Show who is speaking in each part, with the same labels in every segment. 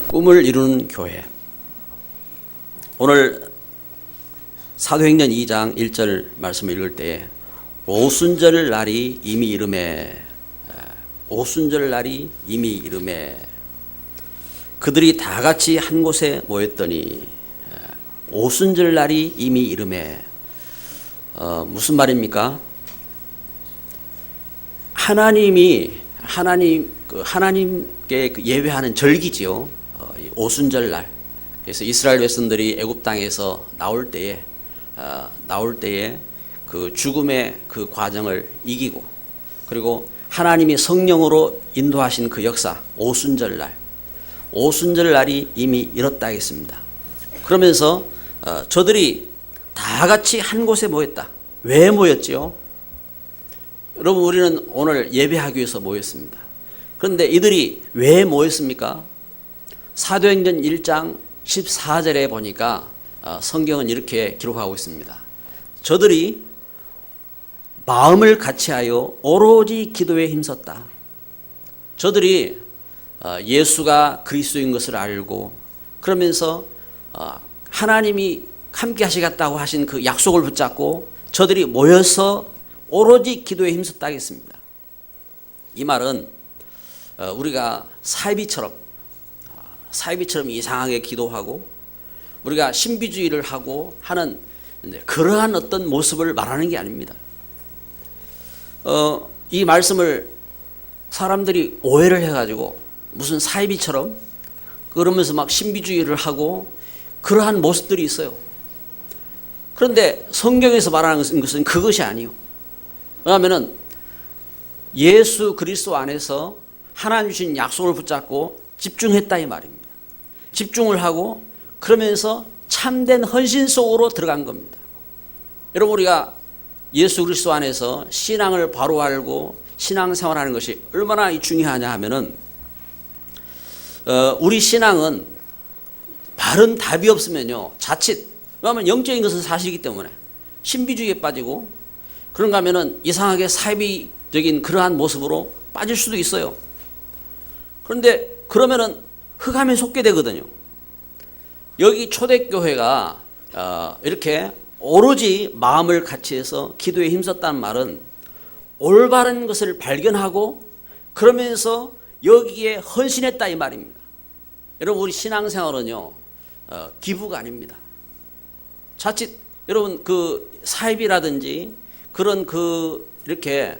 Speaker 1: 꿈을 이루는 교회. 오늘 사도행전 2장 1절 말씀을 읽을 때에 오순절 날이 이미 이르매, 오순절 날이 이미 이르매, 그들이 다 같이 한 곳에 모였더니 오순절 날이 이미 이르매. 무슨 말입니까? 하나님께 예배하는 절기지요. 오순절 날. 그래서 이스라엘 백성들이 애굽 땅에서 나올 때에 그 죽음의 그 과정을 이기고, 그리고 하나님이 성령으로 인도하신 그 역사, 오순절 날이 이미 이뤘다 하겠습니다. 그러면서 저들이 다 같이 한 곳에 모였다. 왜 모였지요? 여러분, 우리는 오늘 예배하기 위해서 모였습니다. 그런데 이들이 왜 모였습니까? 사도행전 1장 14절에 보니까 성경은 이렇게 기록하고 있습니다. 저들이 마음을 같이하여 오로지 기도에 힘썼다. 저들이 예수가 그리스도인 것을 알고, 그러면서 하나님이 함께 하시겠다고 하신 그 약속을 붙잡고 저들이 모여서 오로지 기도에 힘썼다 하겠습니다. 이 말은 우리가 사이비처럼 이상하게 기도하고 우리가 신비주의를 하고 하는 그러한 어떤 모습을 말하는 게 아닙니다. 이 말씀을 사람들이 오해를 해가지고 무슨 사이비처럼 그러면서 막 신비주의를 하고 그러한 모습들이 있어요. 그런데 성경에서 말하는 것은 그것이 아니에요. 왜냐하면 예수 그리스도 안에서 하나님 주신 약속을 붙잡고 집중했다 이 말입니다. 집중을 하고 그러면서 참된 헌신 속으로 들어간 겁니다. 여러분, 우리가 예수 그리스도 안에서 신앙을 바로 알고 신앙생활하는 것이 얼마나 중요하냐 하면은 우리 신앙은 바른 답이 없으면요, 자칫, 왜냐하면 영적인 것은 사실이기 때문에 신비주의에 빠지고 그런가 하면은 이상하게 사이비적인 그러한 모습으로 빠질 수도 있어요. 그런데 그러면은 흑암에 속게 되거든요. 여기 초대교회가 이렇게 오로지 마음을 같이해서 기도에 힘썼다는 말은 올바른 것을 발견하고 그러면서 여기에 헌신했다 이 말입니다. 여러분, 우리 신앙생활은요, 기부가 아닙니다. 자칫 여러분 그 사입이라든지 그런 이렇게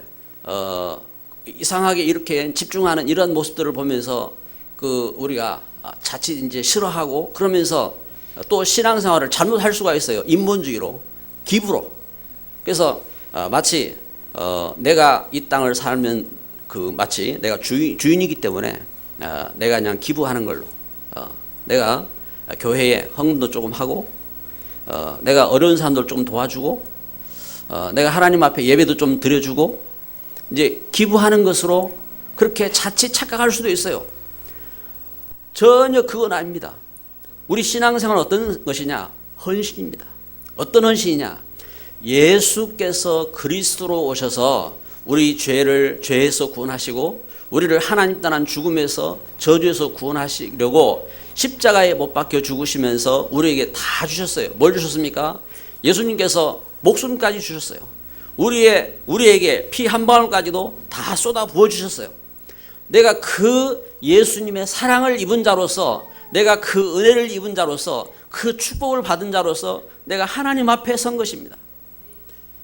Speaker 1: 이상하게 이렇게 집중하는 이런 모습들을 보면서 우리가 자칫 이제 싫어하고 그러면서 또 신앙생활을 잘못할 수가 있어요. 인본주의로, 기부로. 그래서 마치 내가 이 땅을 살면 마치 내가 주인이기 때문에 내가 그냥 기부하는 걸로, 내가 교회에 헌금도 조금 하고, 내가 어려운 사람들 조금 도와주고, 내가 하나님 앞에 예배도 좀 드려주고, 이제 기부하는 것으로 그렇게 자칫 착각할 수도 있어요. 전혀 그건 아닙니다. 우리 신앙생활은 어떤 것이냐? 헌신입니다. 어떤 헌신이냐? 예수께서 그리스도로 오셔서 우리 죄에서 구원하시고 우리를 하나님 떠난 죽음에서 저주에서 구원하시려고 십자가에 못 박혀 죽으시면서 우리에게 다 주셨어요. 뭘 주셨습니까? 예수님께서 목숨까지 주셨어요. 우리에게 피 한 방울까지도 다 쏟아 부어 주셨어요. 내가 그 예수님의 사랑을 입은 자로서, 내가 그 은혜를 입은 자로서, 그 축복을 받은 자로서 내가 하나님 앞에 선 것입니다.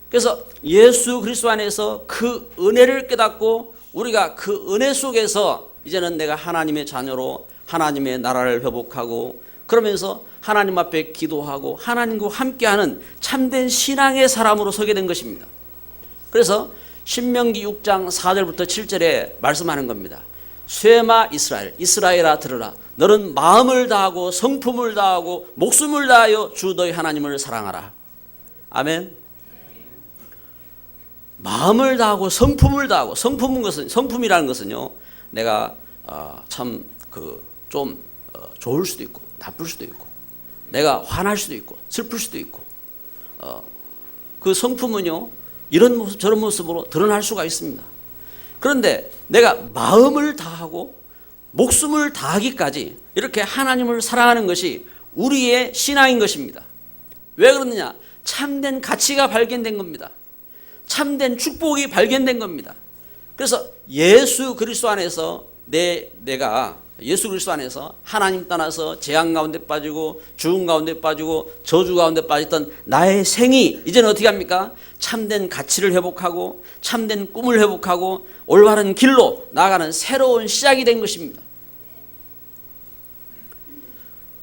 Speaker 1: 그래서 예수 그리스도 안에서 그 은혜를 깨닫고 우리가 그 은혜 속에서 이제는 내가 하나님의 자녀로 하나님의 나라를 회복하고 그러면서 하나님 앞에 기도하고 하나님과 함께하는 참된 신앙의 사람으로 서게 된 것입니다. 그래서 신명기 6장 4절부터 7절에 말씀하는 겁니다. 쇠마 이스라엘아 들으라. 너는 마음을 다하고 성품을 다하고 목숨을 다하여 주 너희 하나님을 사랑하라. 아멘. 마음을 다하고 성품을 다하고, 성품이라는 것은요, 내가 참 좀 좋을 수도 있고 나쁠 수도 있고, 내가 화날 수도 있고 슬플 수도 있고, 그 성품은요 이런 모습 저런 모습으로 드러날 수가 있습니다. 그런데 내가 마음을 다하고 목숨을 다하기까지 이렇게 하나님을 사랑하는 것이 우리의 신앙인 것입니다. 왜 그러느냐? 참된 가치가 발견된 겁니다. 참된 축복이 발견된 겁니다. 그래서 예수 그리스도 안에서 내가 예수 그리스도 안에서 하나님 떠나서 재앙 가운데 빠지고 죽음 가운데 빠지고 저주 가운데 빠졌던 나의 생이 이제는 어떻게 합니까? 참된 가치를 회복하고 참된 꿈을 회복하고 올바른 길로 나아가는 새로운 시작이 된 것입니다.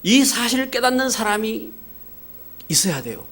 Speaker 1: 이 사실을 깨닫는 사람이 있어야 돼요.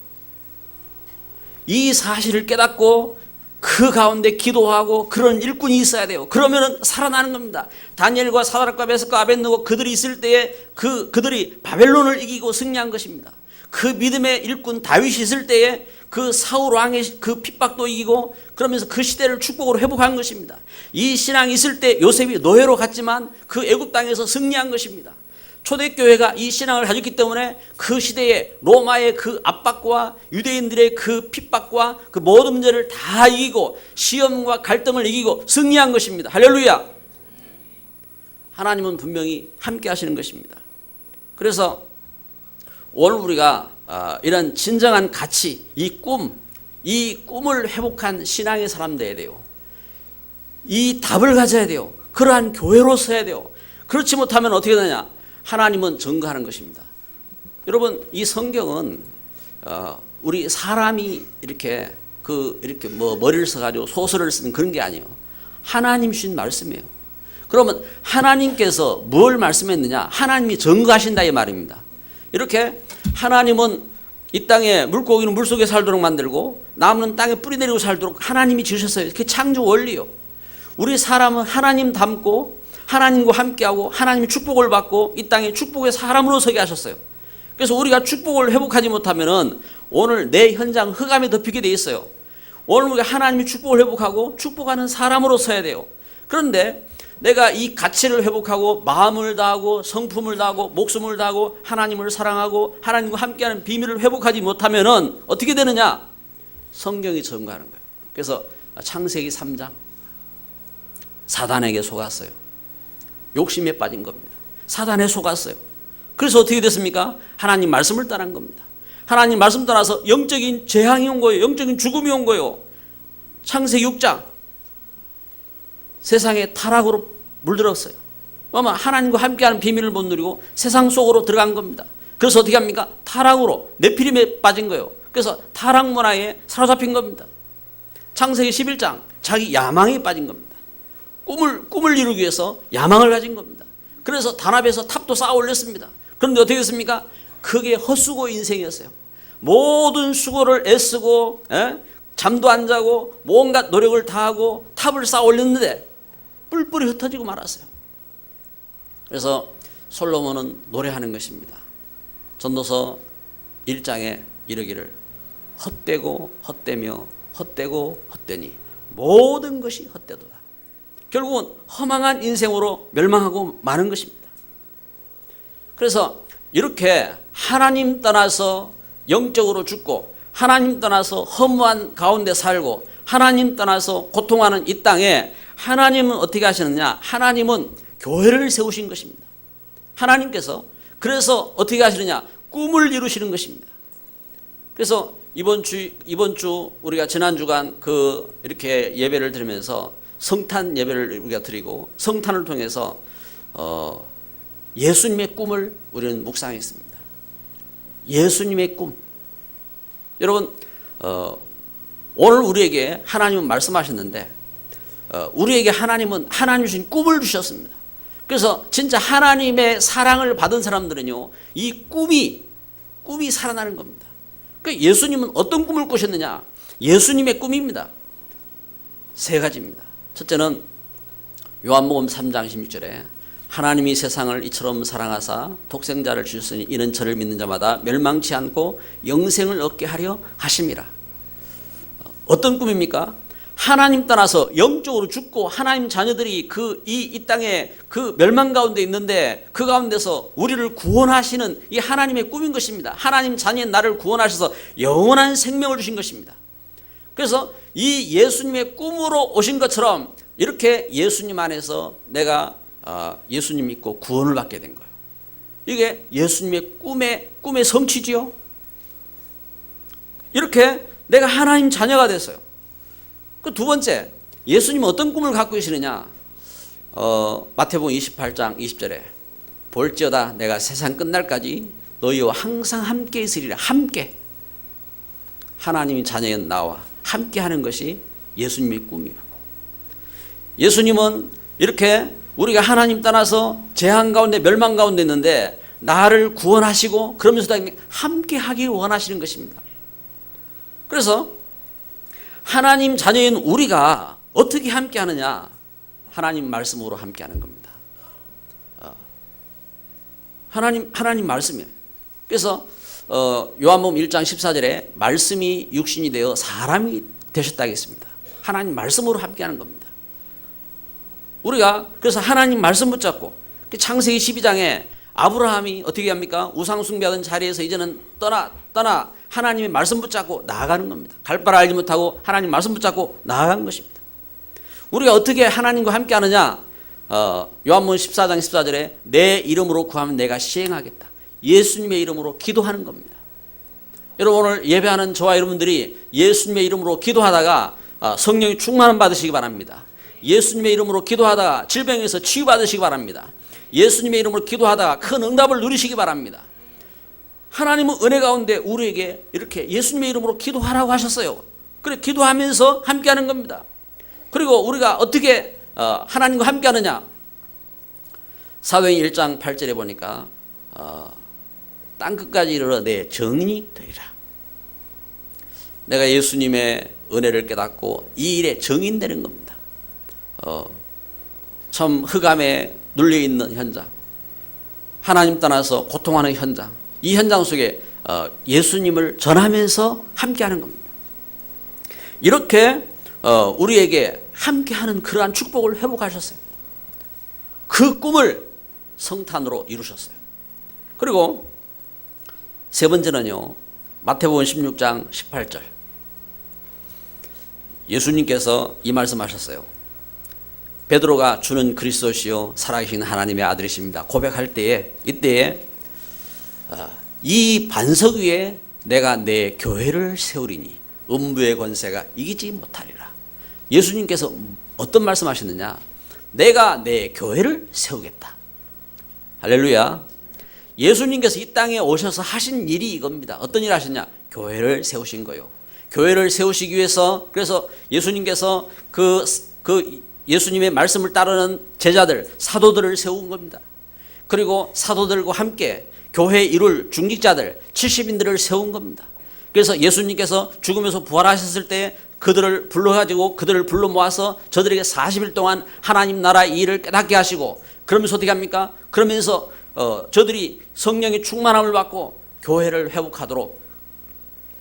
Speaker 1: 이 사실을 깨닫고 그 가운데 기도하고 그런 일꾼이 있어야 돼요. 그러면 살아나는 겁니다. 다니엘과 사드락과 메삭과 아벳느고 그들이 있을 때에 그들이 바벨론을 이기고 승리한 것입니다. 그 믿음의 일꾼 다윗이 있을 때에 그 사울 왕의 그 핍박도 이기고 그러면서 그 시대를 축복으로 회복한 것입니다. 이 신앙이 있을 때 요셉이 노예로 갔지만 그 애굽 땅에서 승리한 것입니다. 초대교회가 이 신앙을 가졌기 때문에 그 시대에 로마의 그 압박과 유대인들의 그 핍박과 그 모든 문제를 다 이기고 시험과 갈등을 이기고 승리한 것입니다. 할렐루야. 하나님은 분명히 함께 하시는 것입니다. 그래서 오늘 우리가 이런 진정한 가치, 이 꿈을 회복한 신앙의 사람 되어야 돼요. 이 답을 가져야 돼요. 그러한 교회로 서야 돼요. 그렇지 못하면 어떻게 되냐? 하나님은 증거하는 것입니다. 여러분, 이 성경은 우리 사람이 이렇게 머리를 써가지고 소설을 쓰는 그런 게 아니에요. 하나님 주신 말씀이에요. 그러면 하나님께서 뭘 말씀했느냐? 하나님이 증거하신다 이 말입니다. 이렇게 하나님은 이 땅에 물고기는 물속에 살도록 만들고 나무는 땅에 뿌리 내리고 살도록 하나님이 지으셨어요. 이렇게 창조 원리요. 우리 사람은 하나님 닮고 하나님과 함께하고 하나님의 축복을 받고 이 땅에 축복의 사람으로 서게 하셨어요. 그래서 우리가 축복을 회복하지 못하면은 오늘 내 현장 흑암에 덮이게 돼 있어요. 오늘 우리가 하나님의 축복을 회복하고 축복하는 사람으로 서야 돼요. 그런데 내가 이 가치를 회복하고 마음을 다하고 성품을 다하고 목숨을 다하고 하나님을 사랑하고 하나님과 함께하는 비밀을 회복하지 못하면은 어떻게 되느냐? 성경이 증거하는 거예요. 그래서 창세기 3장 사단에게 속았어요. 욕심에 빠진 겁니다. 사단에 속았어요. 그래서 어떻게 됐습니까? 하나님 말씀을 떠난 겁니다. 하나님 말씀 떠나서 영적인 재앙이 온 거예요. 영적인 죽음이 온 거예요. 창세기 6장 세상에 타락으로 물들었어요. 아마 하나님과 함께하는 비밀을 못 누리고 세상 속으로 들어간 겁니다. 그래서 어떻게 합니까? 타락으로 네피림에 빠진 거예요. 그래서 타락 문화에 사로잡힌 겁니다. 창세기 11장 자기 야망에 빠진 겁니다. 꿈을 이루기 위해서 야망을 가진 겁니다. 그래서 단합에서 탑도 쌓아 올렸습니다. 그런데 어떻게 됐습니까? 그게 헛수고 인생이었어요. 모든 수고를 애쓰고 잠도 안 자고 뭔가 노력을 다하고 탑을 쌓아 올렸는데 뿔뿔이 흩어지고 말았어요. 그래서 솔로몬은 노래하는 것입니다. 전도서 1장에 이르기를 헛되고 헛되며 헛되고 헛되니 모든 것이 헛되도다. 결국은 허망한 인생으로 멸망하고 마는 것입니다. 그래서 이렇게 하나님 떠나서 영적으로 죽고 하나님 떠나서 허무한 가운데 살고 하나님 떠나서 고통하는 이 땅에 하나님은 어떻게 하시느냐? 하나님은 교회를 세우신 것입니다. 하나님께서 그래서 어떻게 하시느냐? 꿈을 이루시는 것입니다. 그래서 이번 주 우리가 지난 주간 이렇게 예배를 드리면서 성탄 예배를 우리가 드리고 성탄을 통해서 예수님의 꿈을 우리는 묵상했습니다. 예수님의 꿈. 여러분 오늘 우리에게 하나님은 말씀하셨는데 우리에게 하나님은 하나님 주신 꿈을 주셨습니다. 그래서 진짜 하나님의 사랑을 받은 사람들은요 이 꿈이 살아나는 겁니다. 그러니까 예수님은 어떤 꿈을 꾸셨느냐? 예수님의 꿈입니다. 세 가지입니다. 첫째는 요한복음 3장 16절에 하나님이 세상을 이처럼 사랑하사 독생자를 주셨으니 이는 저를 믿는 자마다 멸망치 않고 영생을 얻게 하려 하심이라. 어떤 꿈입니까? 하나님 떠나서 영적으로 죽고 하나님 자녀들이 이 땅에 그 멸망 가운데 있는데 그 가운데서 우리를 구원하시는 이 하나님의 꿈인 것입니다. 하나님 자녀인 나를 구원하셔서 영원한 생명을 주신 것입니다. 그래서 이 예수님의 꿈으로 오신 것처럼 이렇게 예수님 안에서 내가 예수님 믿고 구원을 받게 된 거예요. 이게 예수님의 꿈의 성취지요. 이렇게 내가 하나님 자녀가 됐어요. 그 두 번째, 예수님은 어떤 꿈을 갖고 계시느냐? 마태복음 28장 20절에 볼지어다 내가 세상 끝날까지 너희와 항상 함께 있으리라. 함께. 하나님의 자녀인 나와 함께 하는 것이 예수님의 꿈이에요. 예수님은 이렇게 우리가 하나님 떠나서 재앙 가운데 멸망 가운데 있는데 나를 구원하시고 그러면서도 함께 하기 원하시는 것입니다. 그래서 하나님 자녀인 우리가 어떻게 함께 하느냐? 하나님 말씀으로 함께 하는 겁니다. 하나님 말씀이에요. 그래서 요한복음 1장 14절에 말씀이 육신이 되어 사람이 되셨다고 했습니다. 하나님 말씀으로 함께 하는 겁니다. 우리가 그래서 하나님 말씀 붙잡고 창세기 12장에 아브라함이 어떻게 합니까? 우상 숭배하던 자리에서 이제는 떠나 하나님의 말씀 붙잡고 나아가는 겁니다. 갈 바를 알지 못하고 하나님 말씀 붙잡고 나아간 것입니다. 우리가 어떻게 하나님과 함께 하느냐? 요한복음 14장 14절에 내 이름으로 구하면 내가 시행하겠다. 예수님의 이름으로 기도하는 겁니다. 여러분 오늘 예배하는 저와 여러분들이 예수님의 이름으로 기도하다가 성령의 충만함 받으시기 바랍니다. 예수님의 이름으로 기도하다가 질병에서 치유받으시기 바랍니다. 예수님의 이름으로 기도하다가 큰 응답을 누리시기 바랍니다. 하나님은 은혜 가운데 우리에게 이렇게 예수님의 이름으로 기도하라고 하셨어요. 그래 기도하면서 함께하는 겁니다. 그리고 우리가 어떻게 하나님과 함께하느냐? 사도행전 1장 8절에 보니까 땅끝까지 이르러 내 정인이 되리라. 내가 예수님의 은혜를 깨닫고 이 일에 정인되는 겁니다. 참 흑암에 눌려있는 현장, 하나님 떠나서 고통하는 현장, 이 현장 속에 예수님을 전하면서 함께하는 겁니다. 이렇게 우리에게 함께하는 그러한 축복을 회복하셨어요. 그 꿈을 성탄으로 이루셨어요. 그리고 세 번째는요, 마태복음 16장 18절. 예수님께서 이 말씀하셨어요. 베드로가 주는 그리스도시요 살아계신 하나님의 아들이십니다. 고백할 때에 이때에 이 반석 위에 내가 내 교회를 세우리니 음부의 권세가 이기지 못하리라. 예수님께서 어떤 말씀하셨느냐? 내가 내 교회를 세우겠다. 할렐루야. 예수님께서 이 땅에 오셔서 하신 일이 이겁니다. 어떤 일 하셨냐? 교회를 세우신 거예요. 교회를 세우시기 위해서 그래서 예수님께서 예수님의 말씀을 따르는 제자들, 사도들을 세운 겁니다. 그리고 사도들과 함께 교회 이룰 중직자들, 70인들을 세운 겁니다. 그래서 예수님께서 죽으면서 부활하셨을 때 그들을 불러가지고 그들을 불러 모아서 저들에게 40일 동안 하나님 나라 이 일을 깨닫게 하시고 그러면서 어떻게 합니까? 그러면서 저들이 성령의 충만함을 받고 교회를 회복하도록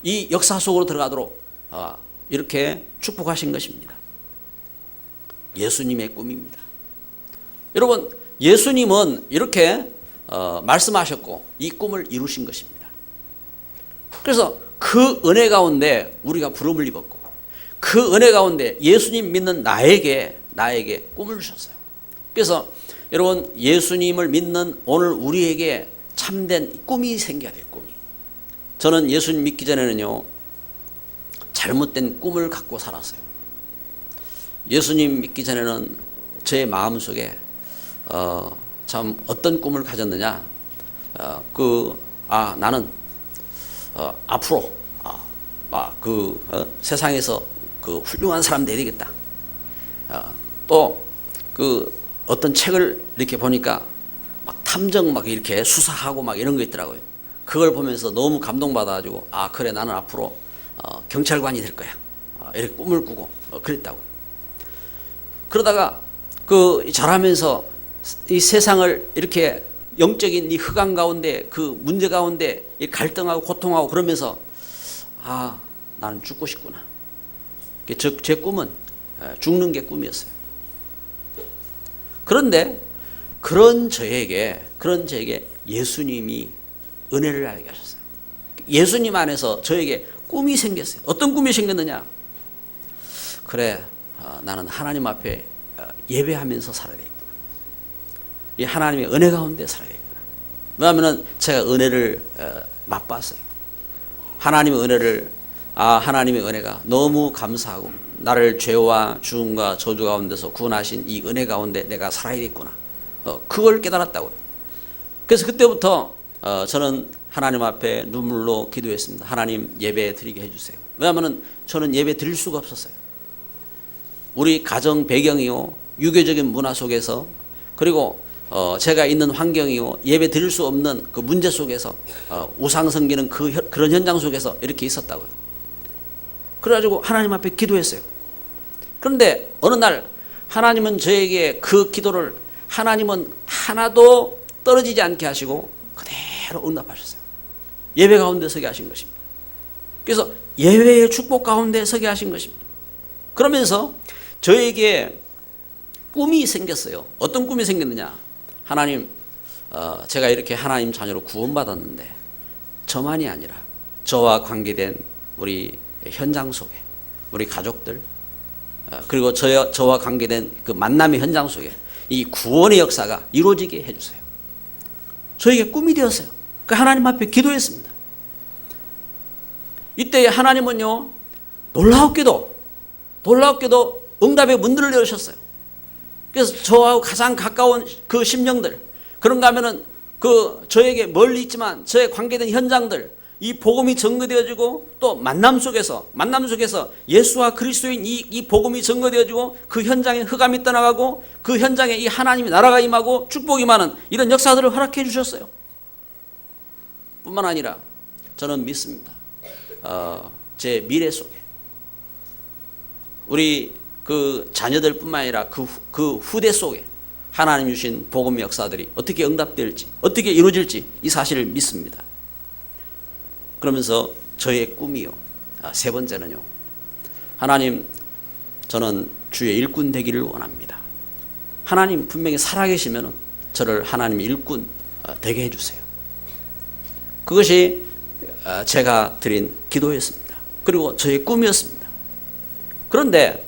Speaker 1: 이 역사 속으로 들어가도록 이렇게 축복하신 것입니다. 예수님의 꿈입니다. 여러분 예수님은 이렇게 말씀하셨고 이 꿈을 이루신 것입니다. 그래서 그 은혜 가운데 우리가 부름을 입었고 그 은혜 가운데 예수님 믿는 나에게 꿈을 주셨어요. 그래서 여러분 예수님을 믿는 오늘 우리에게 참된 꿈이 생겨야 돼요. 꿈이. 저는 예수님 믿기 전에는요 잘못된 꿈을 갖고 살았어요. 예수님 믿기 전에는 제 마음속에 참 어떤 꿈을 가졌느냐? 나는 앞으로 세상에서 훌륭한 사람 되겠다. 또 어떤 책을 이렇게 보니까 막 탐정 이렇게 수사하고 이런 거 있더라고요. 그걸 보면서 너무 감동받아가지고 그래 나는 앞으로 경찰관이 될 거야. 이렇게 꿈을 꾸고 그랬다고요. 그러다가 자라면서 이 세상을 이렇게 영적인 이 흑암 가운데 그 문제 가운데 갈등하고 고통하고 그러면서 나는 죽고 싶구나. 제 꿈은 죽는 게 꿈이었어요. 그런데 그런 저에게 예수님이 은혜를 알게 하셨어요. 예수님 안에서 저에게 꿈이 생겼어요. 어떤 꿈이 생겼느냐? 그래 나는 하나님 앞에 예배하면서 살아야 되겠구나. 이 하나님의 은혜 가운데 살아야겠구나. 왜냐하면 제가 은혜를 맛봤어요. 하나님의 은혜를 하나님의 은혜가 너무 감사하고 나를 죄와 죽음과 저주 가운데서 구원하신 이 은혜 가운데 내가 살아야겠구나. 그걸 깨달았다고요. 그래서 그때부터 저는 하나님 앞에 눈물로 기도했습니다. 하나님 예배 드리게 해주세요. 왜냐하면 저는 예배 드릴 수가 없었어요. 우리 가정 배경이요, 유교적인 문화 속에서, 그리고 제가 있는 환경이요, 예배 드릴 수 없는 그 문제 속에서 우상 섬기는 그런 현장 속에서 이렇게 있었다고요. 그래가지고 하나님 앞에 기도했어요. 그런데 어느 날 하나님은 저에게 그 기도를 하나님은 하나도 떨어지지 않게 하시고 그대로 응답하셨어요. 예배 가운데 서게 하신 것입니다. 그래서 예배의 축복 가운데 서게 하신 것입니다. 그러면서 저에게 꿈이 생겼어요. 어떤 꿈이 생겼느냐? 하나님, 제가 이렇게 하나님 자녀로 구원받았는데 저만이 아니라 저와 관계된 우리 현장 속에 우리 가족들, 그리고 저와 관계된 그 만남의 현장 속에 이 구원의 역사가 이루어지게 해주세요. 저에게 꿈이 되었어요. 그 하나님 앞에 기도했습니다. 이때 하나님은요, 놀랍게도 응답의 문들을 열으셨어요. 그래서 저하고 가장 가까운 그 심령들, 그런가 하면은 저에게 멀리 있지만 저에 관계된 현장들, 이 복음이 증거되어지고 또 만남 속에서 예수와 그리스도인 이 복음이 증거되어지고 그 현장에 흑암이 떠나가고 그 현장에 이 하나님의 나라가 임하고 축복이 임하는 이런 역사들을 허락해 주셨어요. 뿐만 아니라 저는 믿습니다. 제 미래 속에 우리 그 자녀들 뿐만 아니라 그 후대 속에 하나님 주신 복음의 역사들이 어떻게 응답될지, 어떻게 이루어질지 이 사실을 믿습니다. 그러면서 저의 꿈이요, 세 번째는요, 하나님, 저는 주의 일꾼 되기를 원합니다. 하나님 분명히 살아계시면 저를 하나님의 일꾼 되게 해주세요. 그것이 제가 드린 기도였습니다. 그리고 저의 꿈이었습니다. 그런데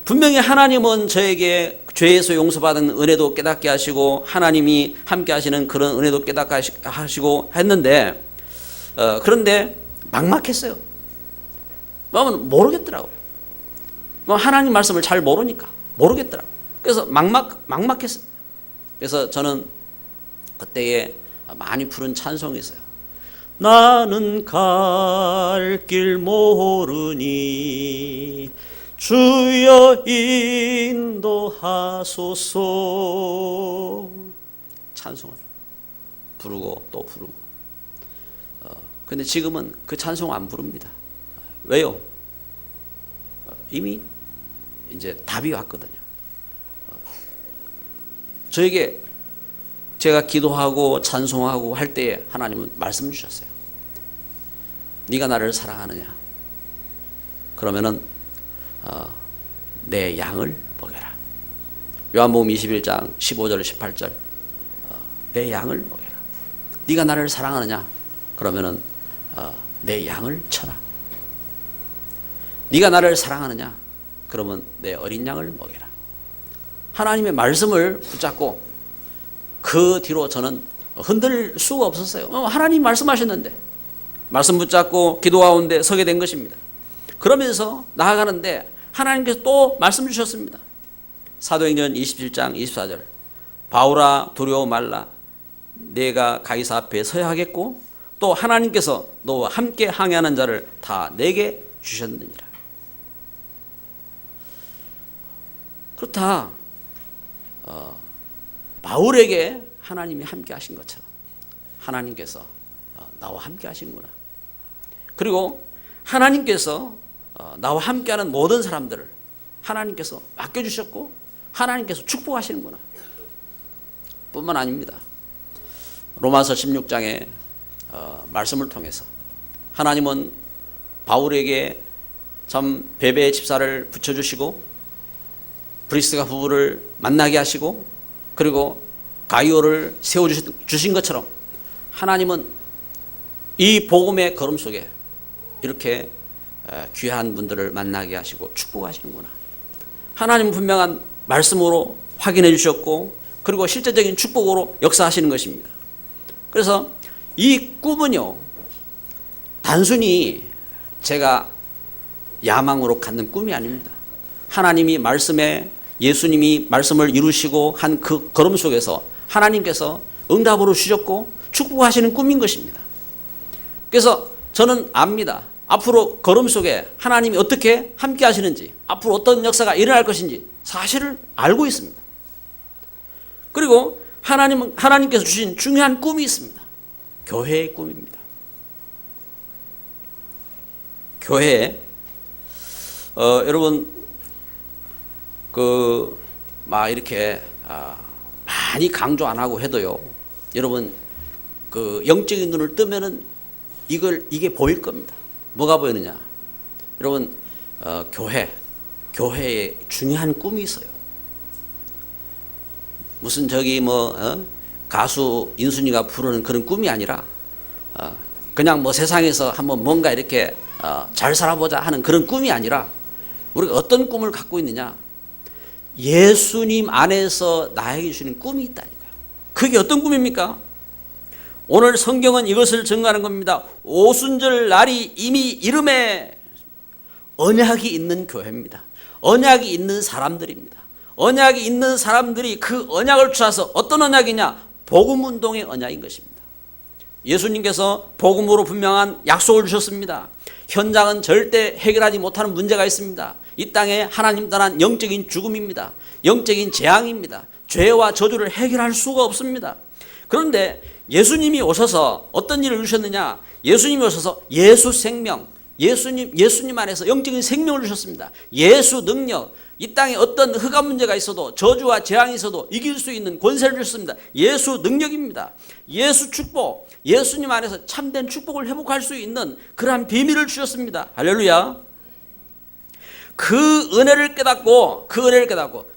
Speaker 1: 분명히 하나님은 저에게 죄에서 용서받은 은혜도 깨닫게 하시고 하나님이 함께 하시는 그런 은혜도 깨닫게 하시고 했는데, 그런데 막막했어요. 왜냐하면 모르겠더라고요. 하나님 말씀을 잘 모르겠더라고요. 그래서 막막했습니다. 그래서 저는 그때에 많이 부른 찬송이 있어요. 나는 갈 길 모르니 주여 인도하소서. 찬송을 부르고 또 부르고. 근데 지금은 그 찬송 안 부릅니다. 왜요? 이미 이제 답이 왔거든요. 저에게 제가 기도하고 찬송하고 할 때에 하나님은 말씀 주셨어요. 네가 나를 사랑하느냐? 그러면은 내 양을 먹여라. 요한복음 21장 15절 18절 내 양을 먹여라. 네가 나를 사랑하느냐? 그러면은 내 양을 쳐라. 네가 나를 사랑하느냐? 그러면 내 어린 양을 먹여라. 하나님의 말씀을 붙잡고 그 뒤로 저는 흔들 수가 없었어요. 하나님 말씀하셨는데 말씀 붙잡고 기도 가운데 서게 된 것입니다. 그러면서 나아가는데 하나님께서 또 말씀 주셨습니다. 사도행전 27장 24절 바울아 두려워 말라 내가 가이사 앞에 서야 하겠고 또 하나님께서 너와 함께 항해하는 자를 다 내게 주셨느니라. 그렇다. 바울에게 하나님이 함께 하신 것처럼 하나님께서 나와 함께 하신구나. 그리고 하나님께서 나와 함께하는 모든 사람들을 하나님께서 맡겨주셨고 하나님께서 축복하시는구나. 뿐만 아닙니다. 로마서 16장의 말씀을 통해서 하나님은 바울에게 참 베베의 집사를 붙여주시고 브리스가 부부를 만나게 하시고 그리고 가이오를 세워주신 것처럼 하나님은 이 복음의 걸음 속에 이렇게 귀한 분들을 만나게 하시고 축복하시는구나. 하나님은 분명한 말씀으로 확인해 주셨고 그리고 실제적인 축복으로 역사하시는 것입니다. 그래서 이 꿈은요, 단순히 제가 야망으로 갖는 꿈이 아닙니다. 하나님이 말씀에 예수님이 말씀을 이루시고 한 그 걸음 속에서 하나님께서 응답으로 주셨고 축복하시는 꿈인 것입니다. 그래서 저는 압니다. 앞으로 걸음 속에 하나님이 어떻게 함께 하시는지, 앞으로 어떤 역사가 일어날 것인지 사실을 알고 있습니다. 그리고 하나님께서 주신 중요한 꿈이 있습니다. 교회의 꿈입니다. 교회, 여러분, 막 이렇게, 많이 강조 안 하고 해도요, 여러분, 영적인 눈을 뜨면은 이게 보일 겁니다. 뭐가 보이느냐? 여러분, 교회에 중요한 꿈이 있어요. 무슨 가수 인순이가 부르는 그런 꿈이 아니라, 그냥 세상에서 한번 뭔가 이렇게 잘 살아보자 하는 그런 꿈이 아니라, 우리가 어떤 꿈을 갖고 있느냐? 예수님 안에서 나에게 주시는 꿈이 있다니까요. 그게 어떤 꿈입니까? 오늘 성경은 이것을 증거하는 겁니다. 오순절 날이 이미 이름에 언약이 있는 교회입니다. 언약이 있는 사람들입니다. 언약이 있는 사람들이 그 언약을 취해서 어떤 언약이냐? 복음운동의 언약인 것입니다. 예수님께서 복음으로 분명한 약속을 주셨습니다. 현장은 절대 해결하지 못하는 문제가 있습니다. 이 땅에 하나님 떠난 영적인 죽음입니다. 영적인 재앙입니다. 죄와 저주를 해결할 수가 없습니다. 그런데 예수님이 오셔서 어떤 일을 주셨느냐? 예수님이 오셔서 예수 생명, 예수님 안에서 영적인 생명을 주셨습니다. 예수 능력, 이 땅에 어떤 흑암 문제가 있어도 저주와 재앙이 있어도 이길 수 있는 권세를 주셨습니다. 예수 능력입니다. 예수 축복, 예수님 안에서 참된 축복을 회복할 수 있는 그러한 비밀을 주셨습니다. 할렐루야. 그 은혜를 깨닫고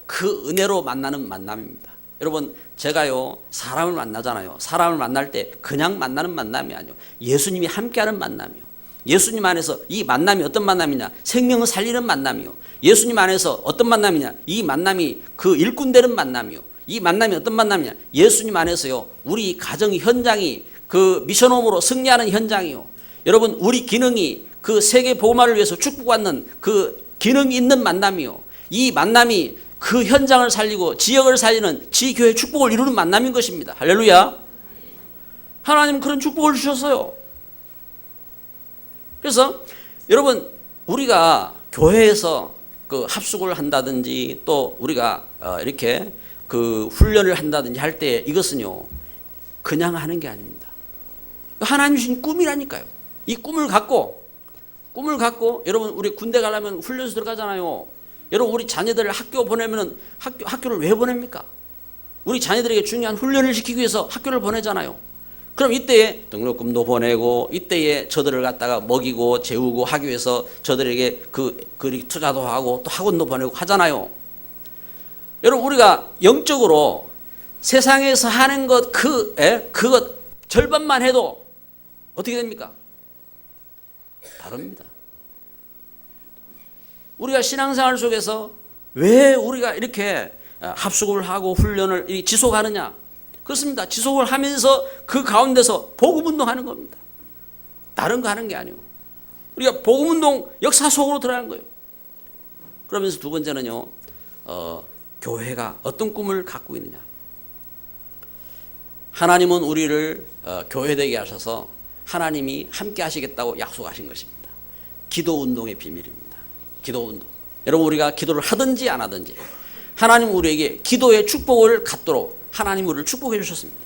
Speaker 1: 그 은혜로 만나는 만남입니다. 여러분, 제가요, 사람을 만나잖아요. 사람을 만날 때 그냥 만나는 만남이 아니요, 예수님이 함께하는 만남이요. 예수님 안에서 이 만남이 어떤 만남이냐? 생명을 살리는 만남이요. 예수님 안에서 어떤 만남이냐? 이 만남이 그 일꾼되는 만남이요. 이 만남이 어떤 만남이냐? 예수님 안에서요, 우리 가정 현장이 그 미션홈으로 승리하는 현장이요. 여러분, 우리 기능이 그 세계 복음화를 위해서 축복받는 그 기능이 있는 만남이요. 이 만남이 그 현장을 살리고 지역을 살리는 지교회 축복을 이루는 만남인 것입니다. 할렐루야. 하나님은 그런 축복을 주셨어요. 그래서 여러분, 우리가 교회에서 그 합숙을 한다든지 또 우리가 이렇게 그 훈련을 한다든지 할 때 이것은요, 그냥 하는 게 아닙니다. 하나님 주신 꿈이라니까요. 이 꿈을 갖고 여러분, 우리 군대 가려면 훈련소 들어가잖아요. 여러분, 우리 자녀들을 학교 보내면은 학교를 왜 보냅니까? 우리 자녀들에게 중요한 훈련을 시키기 위해서 학교를 보내잖아요. 그럼 이때에 등록금도 보내고, 이때에 저들을 갖다가 먹이고 재우고 하기 위해서 저들에게 그 투자도 하고 또 학원도 보내고 하잖아요. 여러분, 우리가 영적으로 세상에서 하는 것 그것 절반만 해도 어떻게 됩니까? 다릅니다. 우리가 신앙생활 속에서 왜 우리가 이렇게 합숙을 하고 훈련을 지속하느냐? 그렇습니다. 지속을 하면서 그 가운데서 복음운동하는 겁니다. 다른 거 하는 게 아니에요. 우리가 복음운동 역사 속으로 들어가는 거예요. 그러면서 두 번째는요, 교회가 어떤 꿈을 갖고 있느냐? 하나님은 우리를 교회되게 하셔서 하나님이 함께 하시겠다고 약속하신 것입니다. 기도운동의 비밀입니다. 기도운동. 여러분, 우리가 기도를 하든지 안 하든지 하나님은 우리에게 기도의 축복을 갖도록 하나님 우리를 축복해 주셨습니다.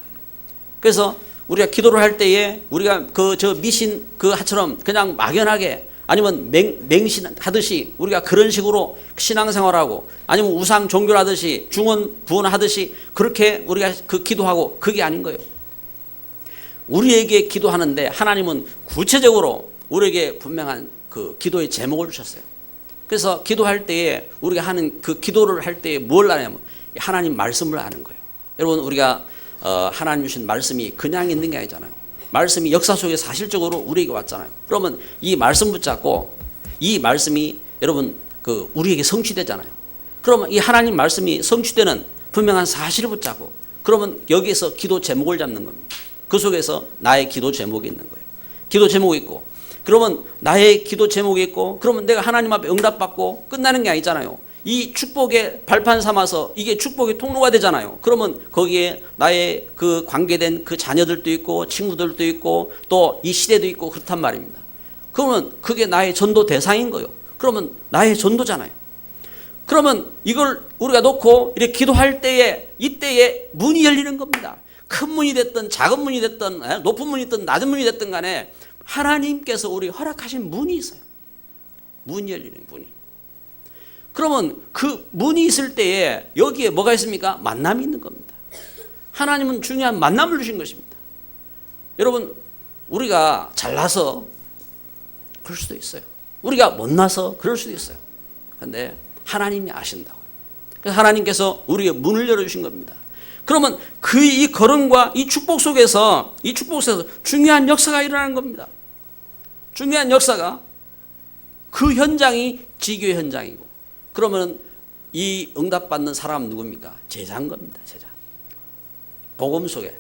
Speaker 1: 그래서 우리가 기도를 할 때에 우리가 미신 하처럼 그냥 막연하게 아니면 맹신하듯이 우리가 그런 식으로 신앙생활하고 아니면 우상 종교를 하듯이 중언 부언하듯이 그렇게 우리가 기도하고 그게 아닌 거예요. 우리에게 기도하는데 하나님은 구체적으로 우리에게 분명한 그 기도의 제목을 주셨어요. 그래서 기도할 때에 우리가 하는 그 기도를 할 때에 뭘 하냐면 하나님 말씀을 아는 거예요. 여러분, 우리가 하나님 주신 말씀이 그냥 있는 게 아니잖아요. 말씀이 역사 속에 사실적으로 우리에게 왔잖아요. 그러면 이 말씀 붙잡고 이 말씀이 여러분 우리에게 성취되잖아요. 그러면 이 하나님 말씀이 성취되는 분명한 사실을 붙잡고 그러면 여기에서 기도 제목을 잡는 겁니다. 그 속에서 나의 기도 제목이 있는 거예요. 기도 제목이 있고 그러면 나의 기도 제목이 있고 그러면 내가 하나님 앞에 응답받고 끝나는 게 아니잖아요. 이 축복의 발판 삼아서 이게 축복의 통로가 되잖아요. 그러면 거기에 나의 그 관계된 그 자녀들도 있고 친구들도 있고 또 이 시대도 있고 그렇단 말입니다. 그러면 그게 나의 전도 대상인 거예요. 그러면 나의 전도잖아요. 그러면 이걸 우리가 놓고 이렇게 기도할 때에 이때에 문이 열리는 겁니다. 큰 문이 됐든 작은 문이 됐든 높은 문이 됐든 낮은 문이 됐든 간에 하나님께서 우리 허락하신 문이 있어요. 문이 열리는 문이. 그러면 그 문이 있을 때에 여기에 뭐가 있습니까? 만남이 있는 겁니다. 하나님은 중요한 만남을 주신 것입니다. 여러분 우리가 잘나서 그럴 수도 있어요. 우리가 못나서 그럴 수도 있어요. 그런데 하나님이 아신다고요. 그래서 하나님께서 우리의 문을 열어주신 겁니다. 그러면 그 이 걸음과 이 축복 속에서 중요한 역사가 일어나는 겁니다. 중요한 역사가 그 현장이 지교의 현장이고 그러면 이 응답받는 사람은 누굽니까? 제자인 겁니다. 제자. 복음 속에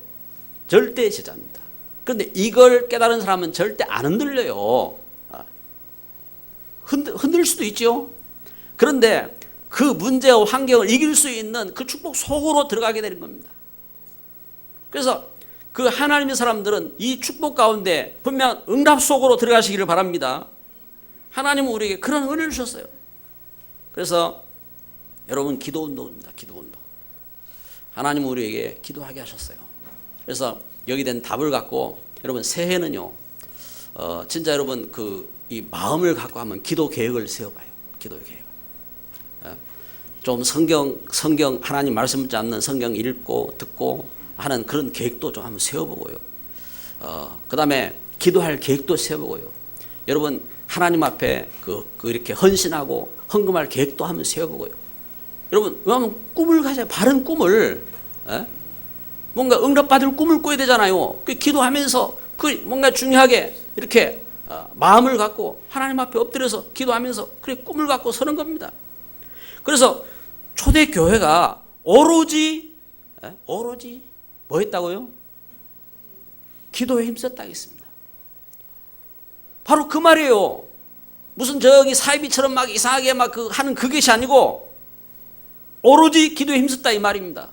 Speaker 1: 절대 제자입니다. 그런데 이걸 깨달은 사람은 절대 안 흔들려요. 흔들 수도 있죠. 그런데 그 문제와 환경을 이길 수 있는 그 축복 속으로 들어가게 되는 겁니다. 그래서 그 하나님의 사람들은 이 축복 가운데 분명 응답 속으로 들어가시기를 바랍니다. 하나님은 우리에게 그런 은혜를 주셨어요. 그래서 여러분 기도운동입니다. 기도운동. 하나님은 우리에게 기도하게 하셨어요. 그래서 여기 된 답을 갖고 여러분 새해는요 진짜 여러분 이 마음을 갖고 한번 기도 계획을 세워봐요. 기도 계획을. 좀 성경 하나님 말씀 붙지 않는 성경 읽고 듣고 하는 그런 계획도 좀 한번 세워보고요. 그 다음에 기도할 계획도 세워보고요. 여러분 하나님 앞에 이렇게 헌신하고 헌금할 계획도 한번 세워보고요. 여러분 왜냐하면 꿈을 가져야 바른 꿈을 뭔가 응답받을 꿈을 꿔야 되잖아요. 기도하면서 뭔가 중요하게 이렇게 마음을 갖고 하나님 앞에 엎드려서 기도하면서 그래 꿈을 갖고 서는 겁니다. 그래서 초대교회가 오로지 뭐 했다고요? 기도에 힘썼다 했습니다. 바로 그 말이에요. 무슨 저기 사이비처럼 막 이상하게 막 하는 그것이 아니고 오로지 기도에 힘썼다 이 말입니다.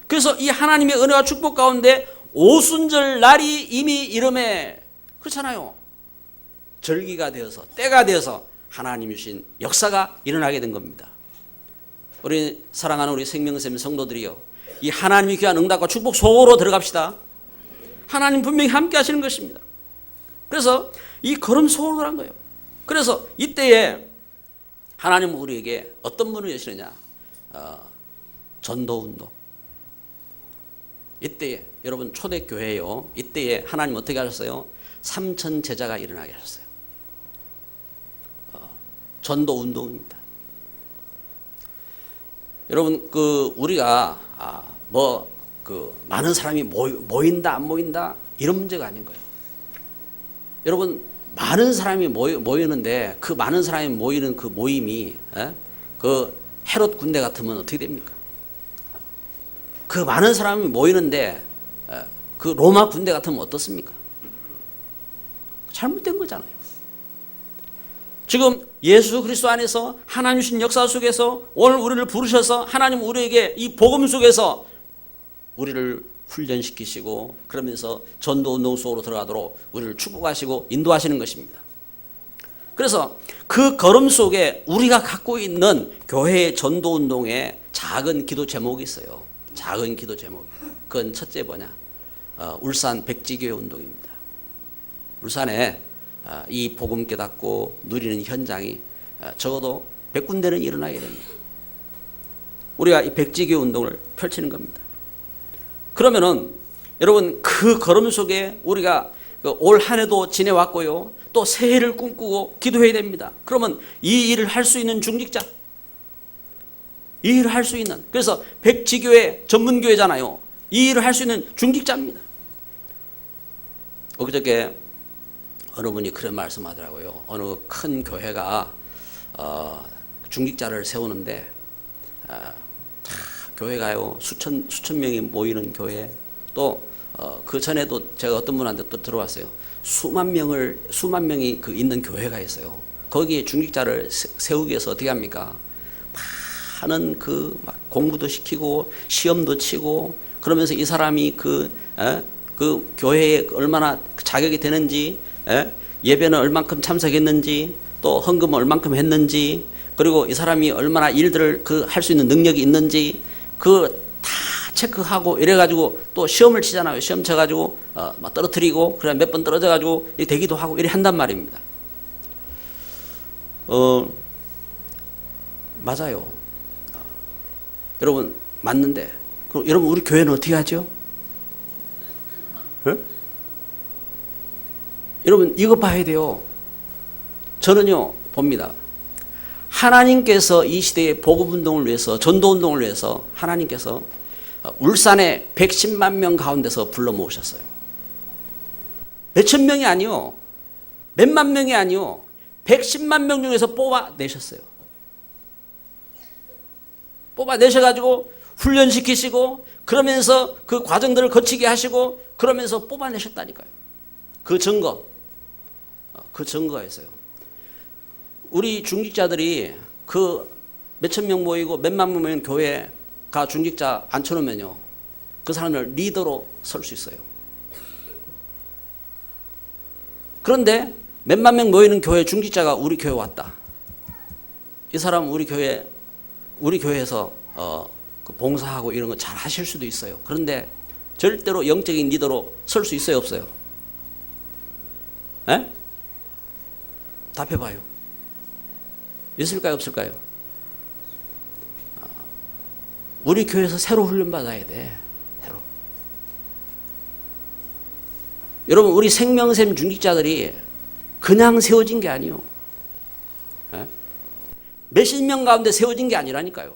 Speaker 1: 그래서 이 하나님의 은혜와 축복 가운데 오순절 날이 이미 이름에 그렇잖아요. 절기가 되어서 때가 되어서 하나님이 주신 역사가 일어나게 된 겁니다. 우리 사랑하는 우리 생명샘 성도들이요, 이 하나님이 귀한 응답과 축복 속으로 들어갑시다. 하나님 분명히 함께 하시는 것입니다. 그래서 이 걸음 속으로 들어간 거예요. 그래서 이때에 하나님은 우리에게 어떤 문을 여시느냐? 전도운동. 이때에 여러분 초대교회요, 이때에 하나님 어떻게 하셨어요? 3,000 제자가 일어나게 하셨어요. 전도운동입니다. 여러분 우리가 많은 사람이 모인다 안 모인다 이런 문제가 아닌 거예요. 여러분 많은 사람이 모이는데 그 많은 사람이 모이는 그 모임이 그 헤롯 군대 같으면 어떻게 됩니까? 그 많은 사람이 모이는데 그 로마 군대 같으면 어떻습니까? 잘못된 거잖아요. 지금 예수 그리스도 안에서 하나님 주신 역사 속에서 오늘 우리를 부르셔서 하나님 우리에게 이 복음 속에서 우리를 훈련시키시고 그러면서 전도운동 속으로 들어가도록 우리를 축복하시고 인도하시는 것입니다. 그래서 그 걸음 속에 우리가 갖고 있는 교회의 전도운동에 작은 기도 제목이 있어요. 작은 기도 제목. 그건 첫째 뭐냐? 울산 백지교회 운동입니다. 울산에 이 복음 깨닫고 누리는 현장이 적어도 100군데는 일어나게 됩니다. 우리가 이 백지교회 운동을 펼치는 겁니다. 그러면은 여러분 그 걸음 속에 우리가 올 한 해도 지내왔고요, 또 새해를 꿈꾸고 기도해야 됩니다. 그러면 이 일을 할 수 있는 중직자, 이 일을 할 수 있는, 그래서 백지교회 전문교회잖아요. 이 일을 할 수 있는 중직자입니다. 엊그저께 어느 분이 그런 말씀하더라고요. 어느 큰 교회가 중직자를 세우는데 교회가요 수천 명이 모이는 교회, 또 그 전에도 제가 어떤 분한테 또 들어왔어요. 수만 명이 그 있는 교회가 있어요. 거기에 중직자를 세우기 위해서 어떻게 합니까? 많은 막 공부도 시키고 시험도 치고, 그러면서 이 사람이 그 교회에 얼마나 자격이 되는지, 예배는 얼만큼 참석했는지, 또 헌금은 얼만큼 했는지, 그리고 이 사람이 얼마나 일들을 할 수 있는 능력이 있는지 다 체크하고 이래가지고 또 시험을 치잖아요. 시험 쳐가지고 막 떨어뜨리고, 그래 몇 번 떨어져가지고 되기도 하고 이래 한단 말입니다. 맞아요. 여러분 맞는데, 그럼 여러분 우리 교회는 어떻게 하죠? 여러분 이거 봐야 돼요. 저는요 봅니다. 하나님께서 이 시대의 복음운동을 위해서, 전도운동을 위해서 하나님께서 울산에 110만 명 가운데서 불러 모으셨어요. 몇천 명이 아니요, 몇만 명이 아니요, 110만 명 중에서 뽑아내셨어요. 뽑아내셔가지고 훈련시키시고, 그러면서 그 과정들을 거치게 하시고, 그러면서 뽑아내셨다니까요. 그 증거였어요. 우리 중직자들이 그 몇천 명 모이고 몇만 명 모이는 교회가 중직자 앉혀놓으면요, 그 사람을 리더로 설 수 있어요. 그런데 몇만 명 모이는 교회 중직자가 우리 교회 왔다. 이 사람 우리 교회에서 그 봉사하고 이런 거 잘 하실 수도 있어요. 그런데 절대로 영적인 리더로 설 수 있어요, 없어요? 에? 답해봐요. 있을까요, 없을까요? 우리 교회에서 새로 훈련받아야 돼. 새로. 여러분 우리 생명샘 중직자들이 그냥 세워진 게 아니요, 몇십 명 가운데 세워진 게 아니라니까요.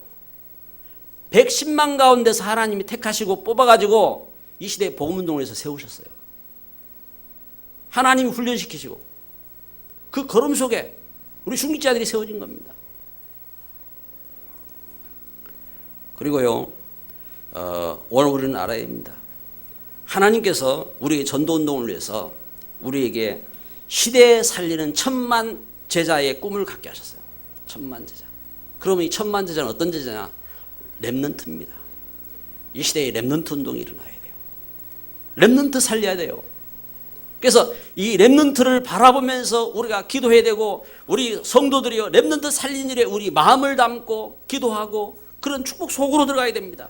Speaker 1: 110만 가운데서 하나님이 택하시고 뽑아가지고 이 시대의 복음운동을 해서 세우셨어요. 하나님이 훈련시키시고 그 걸음 속에 우리 중직자들이 세워진 겁니다. 그리고요, 오늘 우리는 알아야 됩니다. 하나님께서 우리의 전도운동을 위해서 우리에게 시대에 살리는 천만 제자의 꿈을 갖게 하셨어요. 천만 제자. 그러면 이 천만 제자는 어떤 제자냐? 렘넌트입니다. 이 시대에 렘넌트 운동이 일어나야 돼요. 렘넌트 살려야 돼요. 그래서 이 렘넌트를 바라보면서 우리가 기도해야 되고, 우리 성도들이요 렘넌트 살린 일에 우리 마음을 담고 기도하고 그런 축복 속으로 들어가야 됩니다.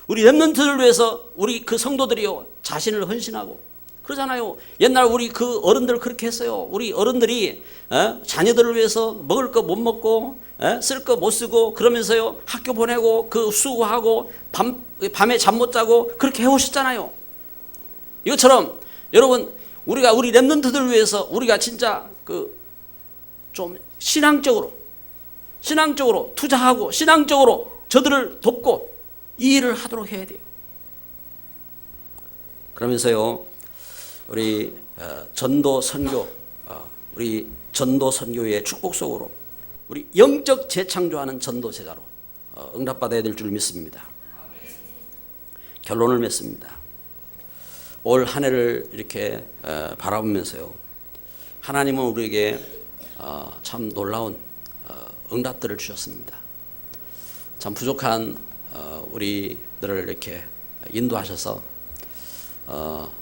Speaker 1: 우리 렘넌트를 위해서 우리 그 성도들이요 자신을 헌신하고 그러잖아요. 옛날 우리 그 어른들 그렇게 했어요. 우리 어른들이 자녀들을 위해서 먹을 거 못 먹고 쓸 거 못 쓰고 그러면서요 학교 보내고 그 수고하고 밤에 잠 못 자고 그렇게 해오셨잖아요. 이것처럼 여러분 우리가 우리 렘넌트들을 위해서 우리가 진짜 그 좀 신앙적으로 투자하고 신앙적으로 저들을 돕고 이 일을 하도록 해야 돼요. 그러면서요 우리 전도 선교, 우리 전도 선교의 축복 속으로 우리 영적 재창조하는 전도 제자로 응답받아야 될 줄 믿습니다. 결론을 맺습니다. 올 한 해를 이렇게 바라보면서요 하나님은 우리에게 참 놀라운 응답들을 주셨습니다. 참 부족한 우리들을 이렇게 인도하셔서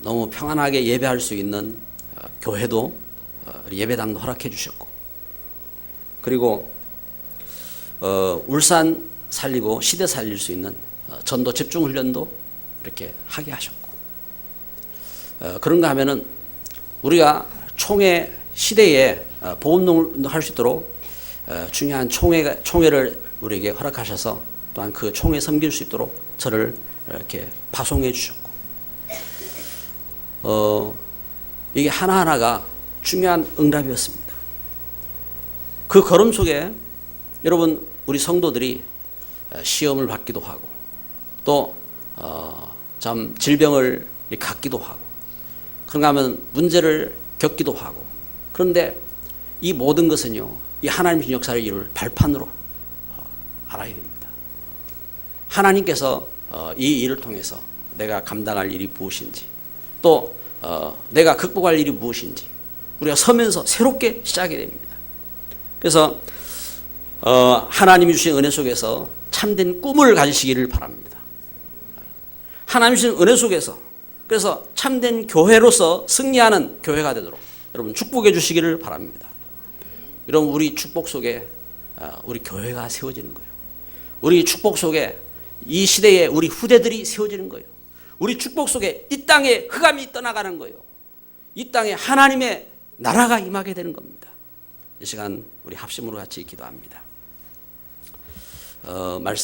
Speaker 1: 너무 평안하게 예배할 수 있는 교회도 예배당도 허락해 주셨고, 그리고 울산 살리고 시대 살릴 수 있는 전도 집중훈련도 이렇게 하게 하셨고, 그런가 하면은 우리가 총회 시대에 복음운동을 할 수 있도록 중요한 총회를 우리에게 허락하셔서 또한 그 총회 섬길 수 있도록 저를 이렇게 파송해 주셨고, 이게 하나하나가 중요한 응답이었습니다. 그 걸음 속에 여러분 우리 성도들이 시험을 받기도 하고 또 참 질병을 갖기도 하고 그런가 하면 문제를 겪기도 하고, 그런데 이 모든 것은요 이 하나님의 역사를 이룰 발판으로 알아야 됩니다. 하나님께서 이 일을 통해서 내가 감당할 일이 무엇인지, 또 내가 극복할 일이 무엇인지 우리가 서면서 새롭게 시작이 됩니다. 그래서 하나님이 주신 은혜 속에서 참된 꿈을 가지시기를 바랍니다. 하나님 주신 은혜 속에서, 그래서 참된 교회로서 승리하는 교회가 되도록 여러분 축복해 주시기를 바랍니다. 여러분, 우리 축복 속에 우리 교회가 세워지는 거예요. 우리 축복 속에 이 시대에 우리 후대들이 세워지는 거예요. 우리 축복 속에 이 땅에 흑암이 떠나가는 거예요. 이 땅에 하나님의 나라가 임하게 되는 겁니다. 이 시간 우리 합심으로 같이 기도합니다. 말씀